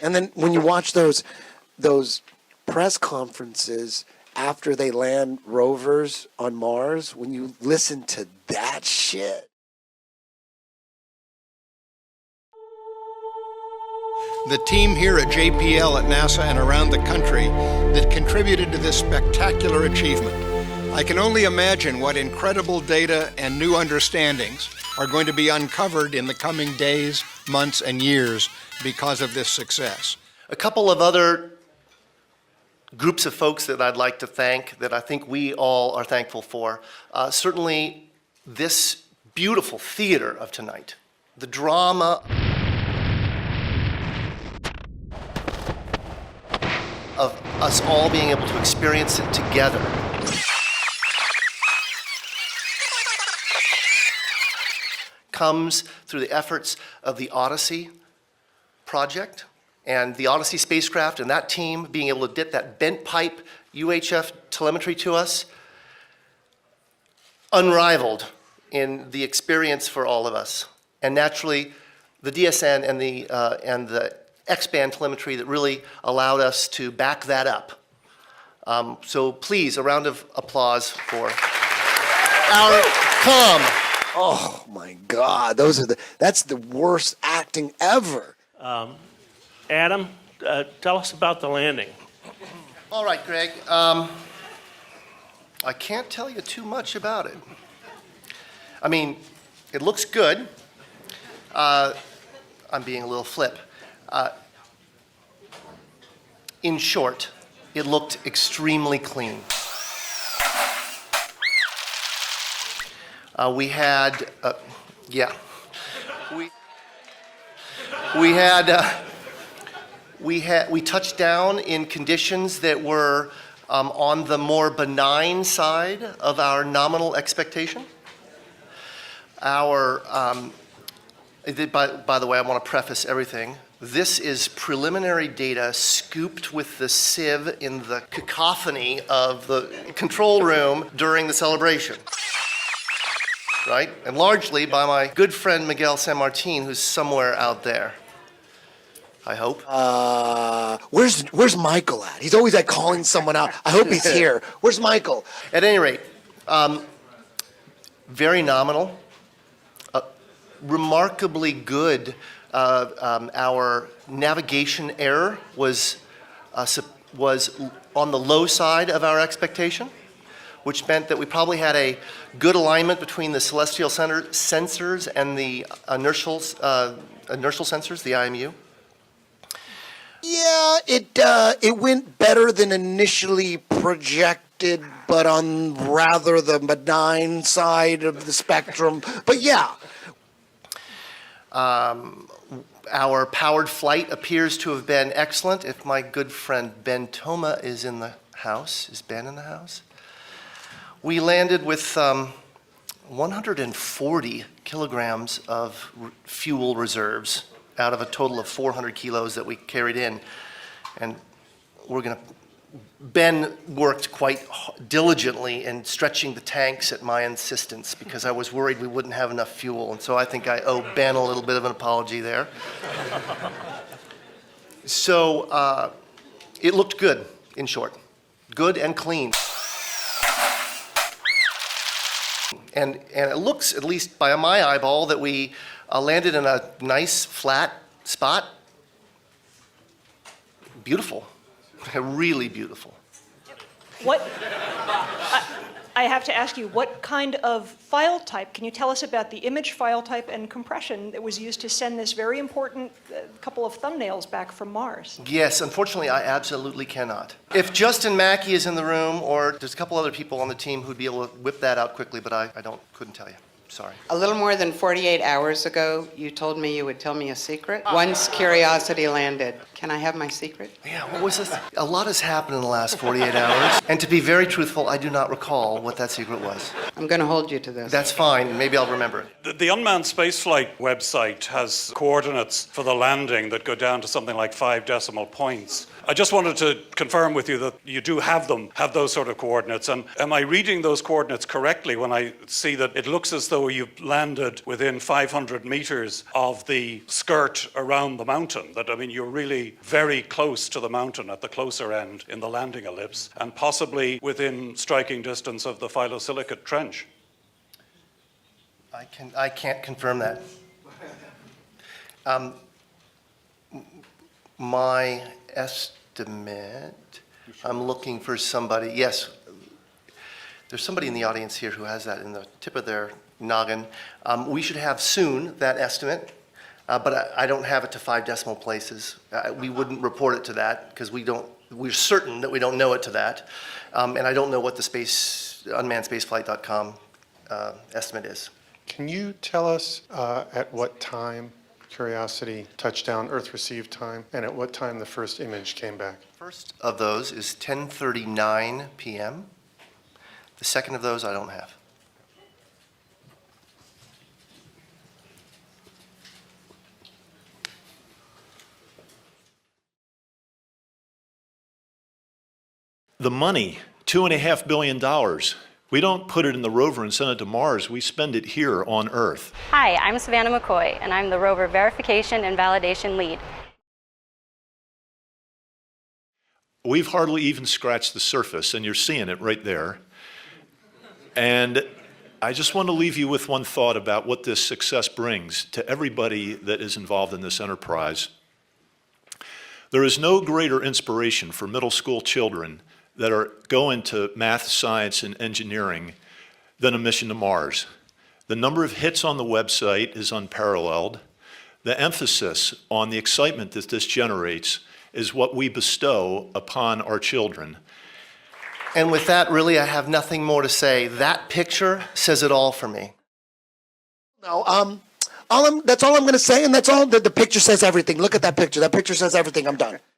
And then when you watch those press conferences after they land rovers on Mars, when you listen to that shit. The team here at JPL at NASA and around the country that contributed to this spectacular achievement. I can only imagine what incredible data and new understandings are going to be uncovered in the coming days, months, and years because of this success. A couple of other groups of folks that I'd like to thank, that I think we all are thankful for. Certainly this beautiful theater of tonight, the drama of us all being able to experience it together. Comes through the efforts of the Odyssey project and the Odyssey spacecraft and that team being able to get that bent pipe UHF telemetry to us. Unrivaled in the experience for all of us. And naturally, the DSN and the X-band telemetry that really allowed us to back that up. So please, a round of applause for our comm. Oh my God, that's the worst acting ever. Adam, tell us about the landing. All right, Greg. I can't tell you too much about it. I mean, it looks good. I'm being a little flip. In short, it looked extremely clean. We touched down in conditions that were on the more benign side of our nominal expectation. By the way, I want to preface everything. This is preliminary data scooped with the sieve in the cacophony of the control room during the celebration. Right? And largely by my good friend Miguel San Martin, who's somewhere out there. I hope. Where's Michael at? He's always calling someone out. I hope he's here. Where's Michael? At any rate, very nominal. Remarkably good. Our navigation error was on the low side of our expectation, which meant that we probably had a good alignment between the celestial sensors and the inertial sensors, the IMU. Yeah, it went better than initially projected, but on rather the benign side of the spectrum. But yeah. Our powered flight appears to have been excellent. If my good friend Ben Toma is in the house, is Ben in the house? We landed with 140 kilograms of fuel reserves out of a total of 400 kilos that we carried in. And Ben worked quite diligently in stretching the tanks at my insistence because I was worried we wouldn't have enough fuel. And so I think I owe Ben a little bit of an apology there. So it looked good, in short. Good and clean. And it looks, at least by my eyeball, that we landed in a nice flat spot. Beautiful. Really beautiful. What? I have to ask you, what kind of file type? Can you tell us about the image file type and compression that was used to send this very important couple of thumbnails back from Mars? Yes, unfortunately, I absolutely cannot. If Justin Mackey is in the room, or there's a couple other people on the team who'd be able to whip that out quickly, but I couldn't tell you. Sorry. A little more than 48 hours ago, you told me you would tell me a secret. Once Curiosity landed. Can I have my secret? Yeah, what was this? A lot has happened in the last 48 hours. And to be very truthful, I do not recall what that secret was. I'm going to hold you to this. That's fine. Maybe I'll remember it. The unmanned spaceflight website has coordinates for the landing that go down to something like 5 decimal points. I just wanted to confirm with you that you do have those sort of coordinates. And am I reading those coordinates correctly when I see that it looks as though you've landed within 500 meters of the skirt around the mountain? That, I mean, you're really possibly very close to the mountain at the closer end in the landing ellipse, and possibly within striking distance of the phyllosilicate trench. I can't confirm that. My estimate, I'm looking for somebody, yes, there's somebody in the audience here who has that in the tip of their noggin. We should have soon that estimate, but I don't have it to 5 decimal places. We wouldn't report it to that because we're certain that we don't know it to that. And I don't know what the unmannedspaceflight.com estimate is. Can you tell us at what time Curiosity touched down, Earth received time, and at what time the first image came back? First of those is 10:39 p.m. The second of those I don't have. The money, $2.5 billion. We don't put it in the rover and send it to Mars. We spend it here on Earth. Hi, I'm Savannah McCoy, and I'm the rover verification and validation lead. We've hardly even scratched the surface, and you're seeing it right there. And I just want to leave you with one thought about what this success brings to everybody that is involved in this enterprise. There is no greater inspiration for middle school children that are going to math, science, and engineering than a mission to Mars. The number of hits on the website is unparalleled. The emphasis on the excitement that this generates is what we bestow upon our children. And with that, really, I have nothing more to say. That picture says it all for me. No, that's all I'm going to say, and that's all. The picture says everything. Look at that picture. That picture says everything. I'm done.